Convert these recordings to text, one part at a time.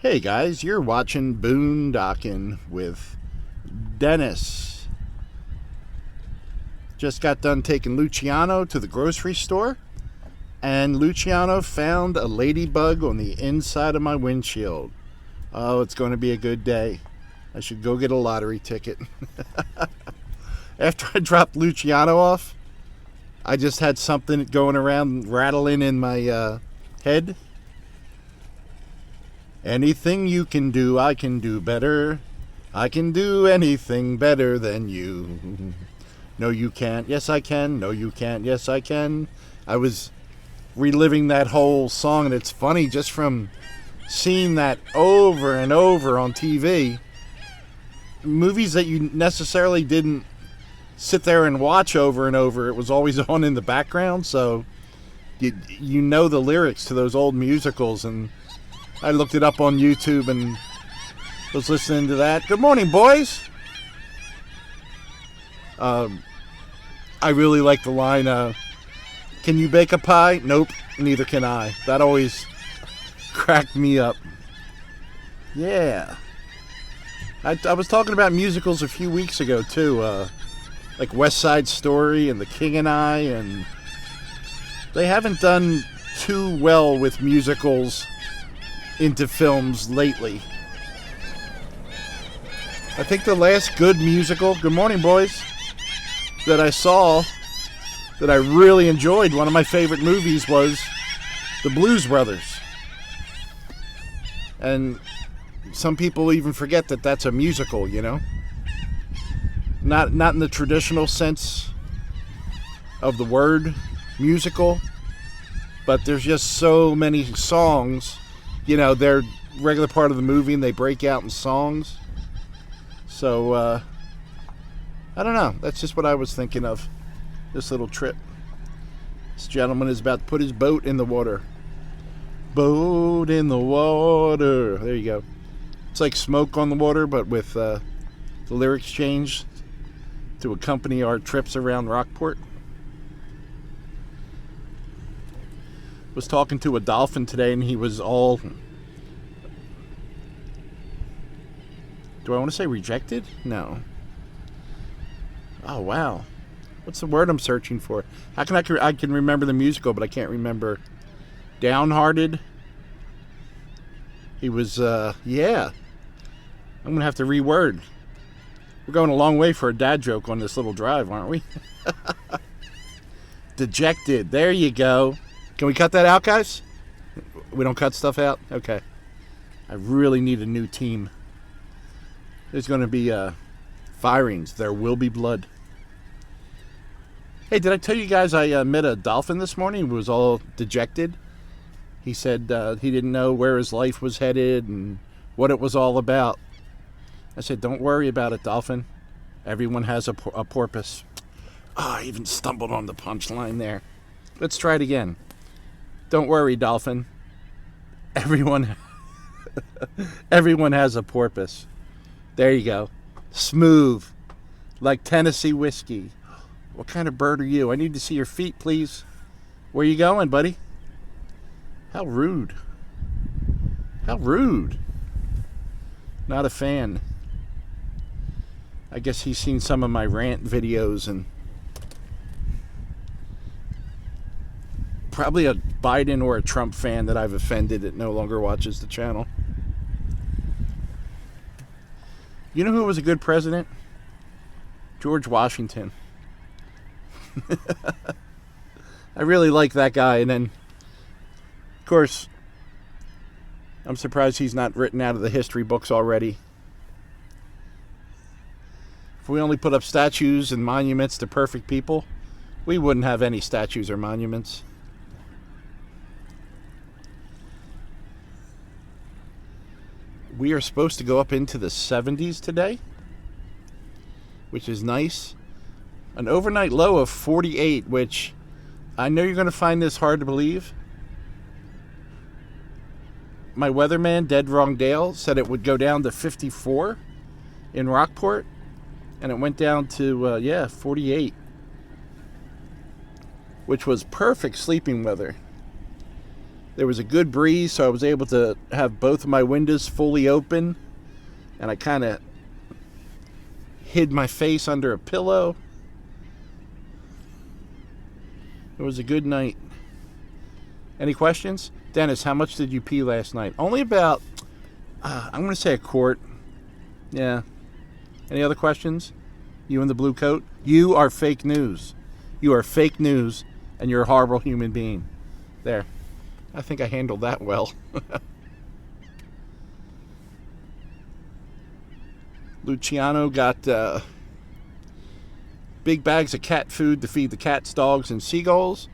Hey guys, you're watching Boondocking with Dennis. Just got done taking Luciano to the grocery store, and Luciano found a ladybug on the inside of my windshield. Oh, it's going to be a good day. I should go get a lottery ticket. After I dropped Luciano off, I just had something going around rattling in my head. Anything you can do, I can do better. I can do anything better than you. No, you can't. Yes, I can. No, you can't. Yes, I can. I was reliving that whole song, and it's funny just from seeing that over and over on TV. Movies that you necessarily didn't sit there and watch over and over. It was always on in the background, so you know the lyrics to those old musicals, and I looked it up on YouTube and was listening to that. Good morning, boys. I really like the line, can you bake a pie? Nope, neither can I. That always cracked me up. Yeah. I was talking about musicals a few weeks ago, too. Like West Side Story and The King and I. And they haven't done too well with musicals into films lately. I think the last good musical, good morning boys, that I saw that I really enjoyed, one of my favorite movies, was The Blues Brothers. And some people even forget that that's a musical, you know? Not in the traditional sense of the word musical, but there's just so many songs. You know, they're regular part of the movie and they break out in songs. So, I don't know. That's just what I was thinking of. This little trip. This gentleman is about to put his boat in the water. Boat in the water. There you go. It's like Smoke on the Water, but with the lyrics changed to accompany our trips around Rockport. Was talking to a dolphin today, and he was all, do I want to say rejected? No. Oh, wow. What's the word I'm searching for? How can I can remember the musical, but I can't remember. Downhearted? He was, yeah. I'm going to have to reword. We're going a long way for a dad joke on this little drive, aren't we? Dejected. There you go. Can we cut that out, guys? We don't cut stuff out? Okay. I really need a new team. There's going to be firings. There will be blood. Hey, did I tell you guys I met a dolphin this morning who was all dejected? He said he didn't know where his life was headed and what it was all about. I said, don't worry about it, dolphin. Everyone has a porpoise. Oh, I even stumbled on the punchline there. Let's try it again. Don't worry, dolphin. Everyone has a porpoise. There you go. Smooth. Like Tennessee whiskey. What kind of bird are you? I need to see your feet, please. Where you going, buddy? How rude. How rude. Not a fan. I guess he's seen some of my Rant videos and probably a Biden or a Trump fan that I've offended that no longer watches the channel. You know who was a good president? George Washington. I really like that guy. And then, of course, I'm surprised he's not written out of the history books already. If we only put up statues and monuments to perfect people, we wouldn't have any statues or monuments. We are supposed to go up into the 70s today, which is nice. An overnight low of 48, which I know you're going to find this hard to believe. My weatherman, Dead Wrong Dale, said it would go down to 54 in Rockport, and it went down to, 48, which was perfect sleeping weather. There was a good breeze, so I was able to have both of my windows fully open, and I kind of hid my face under a pillow. It was a good night. Any questions? Dennis, how much did you pee last night? Only about, I'm going to say a quart. Yeah. Any other questions? You in the blue coat? You are fake news. You are fake news, and you're a horrible human being. There. I think I handled that well. Luciano got big bags of cat food to feed the cats, dogs, and seagulls.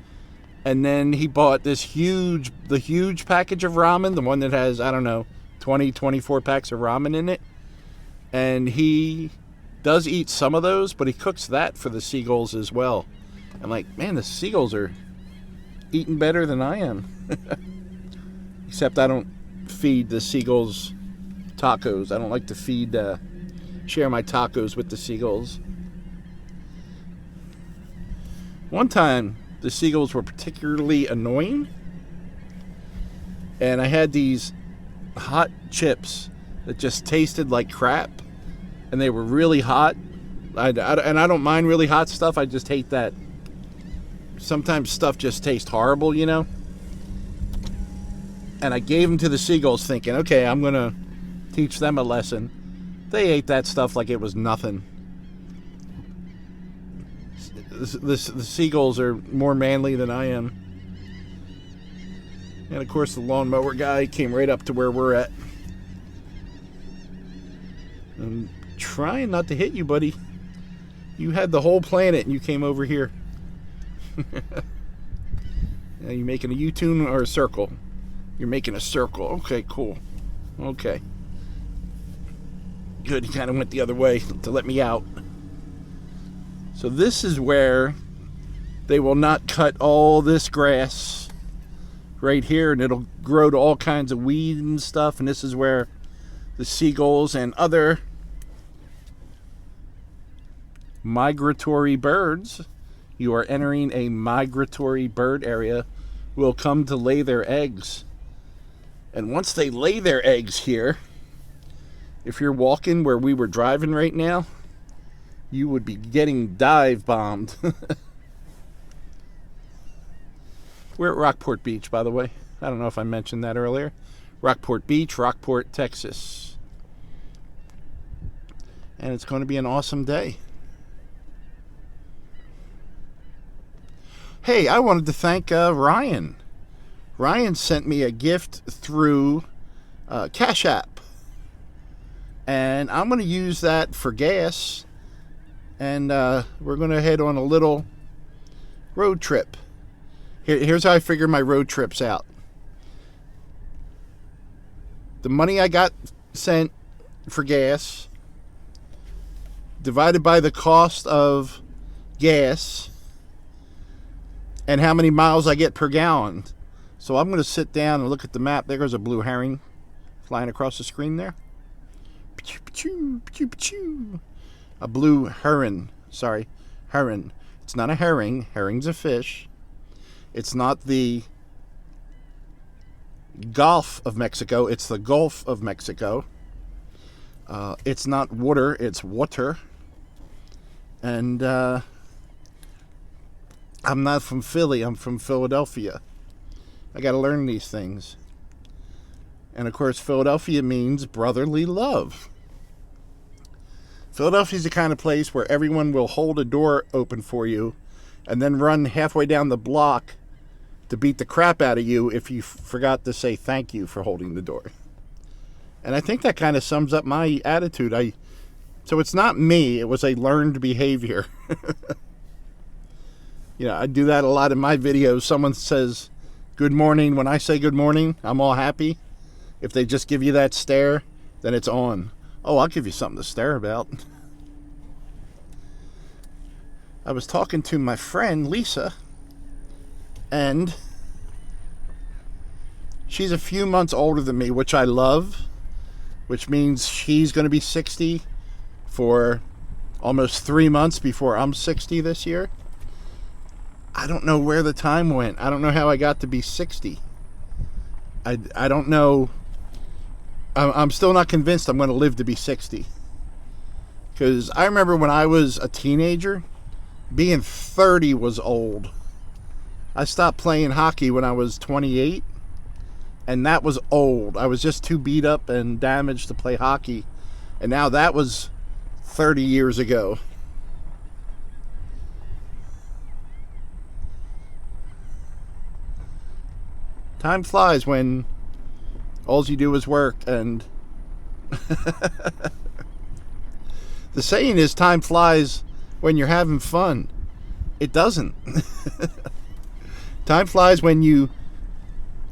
And then he bought the huge package of ramen, the one that has, I don't know, 20, 24 packs of ramen in it. And he does eat some of those, but he cooks that for the seagulls as well. I'm like, man, the seagulls are eating better than I am. Except I don't feed the seagulls tacos. I don't like to share my tacos with the seagulls. One time, the seagulls were particularly annoying, and I had these hot chips that just tasted like crap, and they were really hot. And I don't mind really hot stuff. I just hate that. Sometimes stuff just tastes horrible, you know? And I gave them to the seagulls thinking, okay, I'm going to teach them a lesson. They ate that stuff like it was nothing. The seagulls are more manly than I am. And of course the lawnmower guy came right up to where we're at. I'm trying not to hit you, buddy. You had the whole planet and you came over here. Are you making a U-turn or a circle? You're making a circle. Okay, cool. Okay. Good, he kind of went the other way to let me out. So this is where they will not cut all this grass right here, and it'll grow to all kinds of weed and stuff. And this is where the seagulls and other migratory birds, you are entering a migratory bird area, will come to lay their eggs. And once they lay their eggs here, if you're walking where we were driving right now, you would be getting dive bombed. We're at Rockport Beach, by the way. I don't know if I mentioned that earlier. Rockport Beach, Rockport, Texas. And it's going to be an awesome day. Hey, I wanted to thank Ryan. Ryan sent me a gift through Cash App. And I'm going to use that for gas. And we're going to head on a little road trip. Here's how I figure my road trips out. The money I got sent for gas divided by the cost of gas and how many miles I get per gallon. So I'm going to sit down and look at the map. There goes a blue herring flying across the screen there. A blue heron. Sorry, heron. It's not a herring. Herring's a fish. It's not the Gulf of Mexico. It's the Gulf of Mexico. It's not water. It's water. And I'm not from Philly. I'm from Philadelphia. I got to learn these things. And of course, Philadelphia means brotherly love. Philadelphia's the kind of place where everyone will hold a door open for you and then run halfway down the block to beat the crap out of you if you forgot to say thank you for holding the door. And I think that kind of sums up my attitude. So it's not me. It was a learned behavior. You know, I do that a lot in my videos. Someone says good morning. When I say good morning, I'm all happy. If they just give you that stare, then it's on. Oh, I'll give you something to stare about. I was talking to my friend Lisa, and she's a few months older than me, which I love, which means she's going to be 60 for almost 3 months before I'm 60 this year. I don't know where the time went. I don't know how I got to be 60. I don't know. I'm still not convinced I'm going to live to be 60. Because I remember when I was a teenager, being 30 was old. I stopped playing hockey when I was 28, and that was old. I was just too beat up and damaged to play hockey. And now that was 30 years ago. Time flies when all you do is work, and the saying is time flies when you're having fun. It doesn't. Time flies when you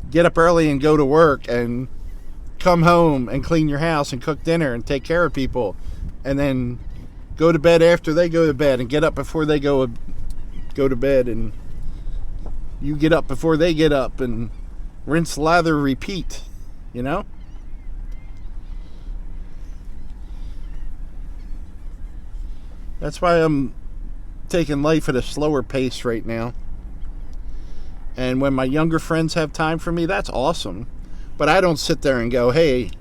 get up early and go to work and come home and clean your house and cook dinner and take care of people, and then go to bed after they go to bed and get up before they go to bed, and you get up before they get up, and rinse, lather, repeat, you know? That's why I'm taking life at a slower pace right now. And when my younger friends have time for me, that's awesome. But I don't sit there and go, hey,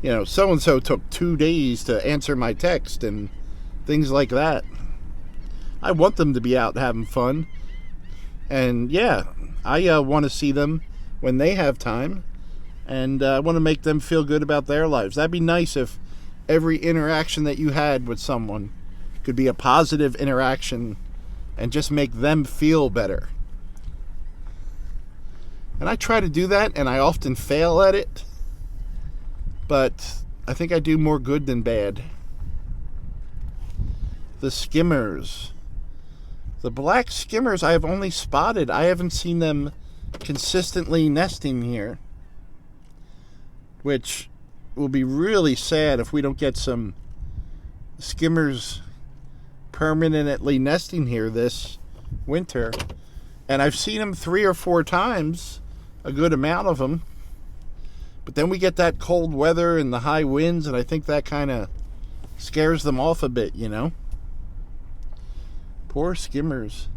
so-and-so took 2 days to answer my text and things like that. I want them to be out having fun. And yeah, I want to see them when they have time, and I want to make them feel good about their lives. That'd be nice if every interaction that you had with someone could be a positive interaction and just make them feel better. And I try to do that, and I often fail at it, but I think I do more good than bad. The skimmers. The black skimmers I have only spotted. I haven't seen them consistently nesting here, which will be really sad if we don't get some skimmers permanently nesting here this winter. And I've seen them 3 or 4 times, a good amount of them, but then we get that cold weather and the high winds, and I think that kind of scares them off a bit, Poor skimmers.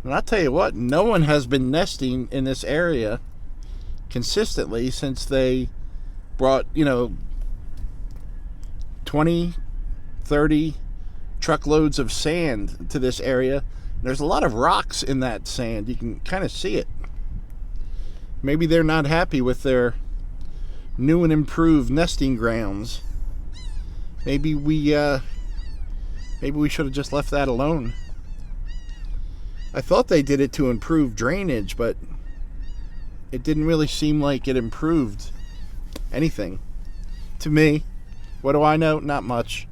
And I'll tell you what, no one has been nesting in this area consistently since they brought, 20, 30 truckloads of sand to this area. There's a lot of rocks in that sand. You can kind of see it. Maybe they're not happy with their new and improved nesting grounds. Maybe we should have just left that alone. I thought they did it to improve drainage, but it didn't really seem like it improved anything. To me, what do I know? Not much.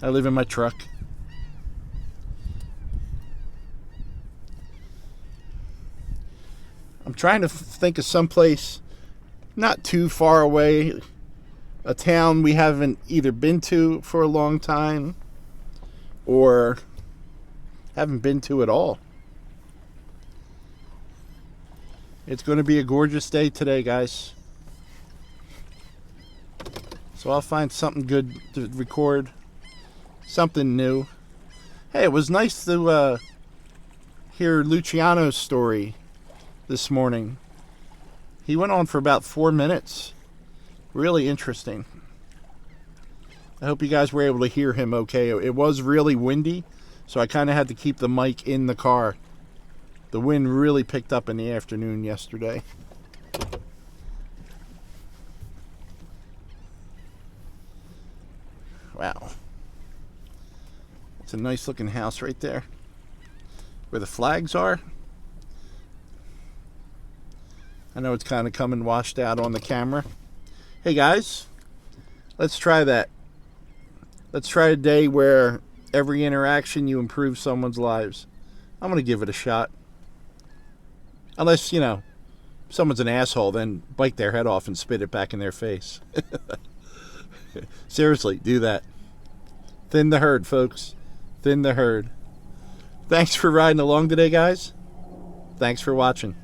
I live in my truck. I'm trying to think of someplace not too far away, a town we haven't either been to for a long time or haven't been to at all. It's going to be a gorgeous day today, guys. So I'll find something good to record, something new. Hey, it was nice to hear Luciano's story this morning. He went on for about 4 minutes. Really interesting. I hope you guys were able to hear him okay. It was really windy, so I kind of had to keep the mic in the car. The wind really picked up in the afternoon yesterday. Wow. It's a nice looking house right there. Where the flags are. I know it's kind of coming washed out on the camera. Hey guys, let's try that. Let's try a day where every interaction you improve someone's lives. I'm going to give it a shot. Unless, someone's an asshole, then bite their head off and spit it back in their face. Seriously, do that. Thin the herd, folks. Thin the herd. Thanks for riding along today, guys. Thanks for watching.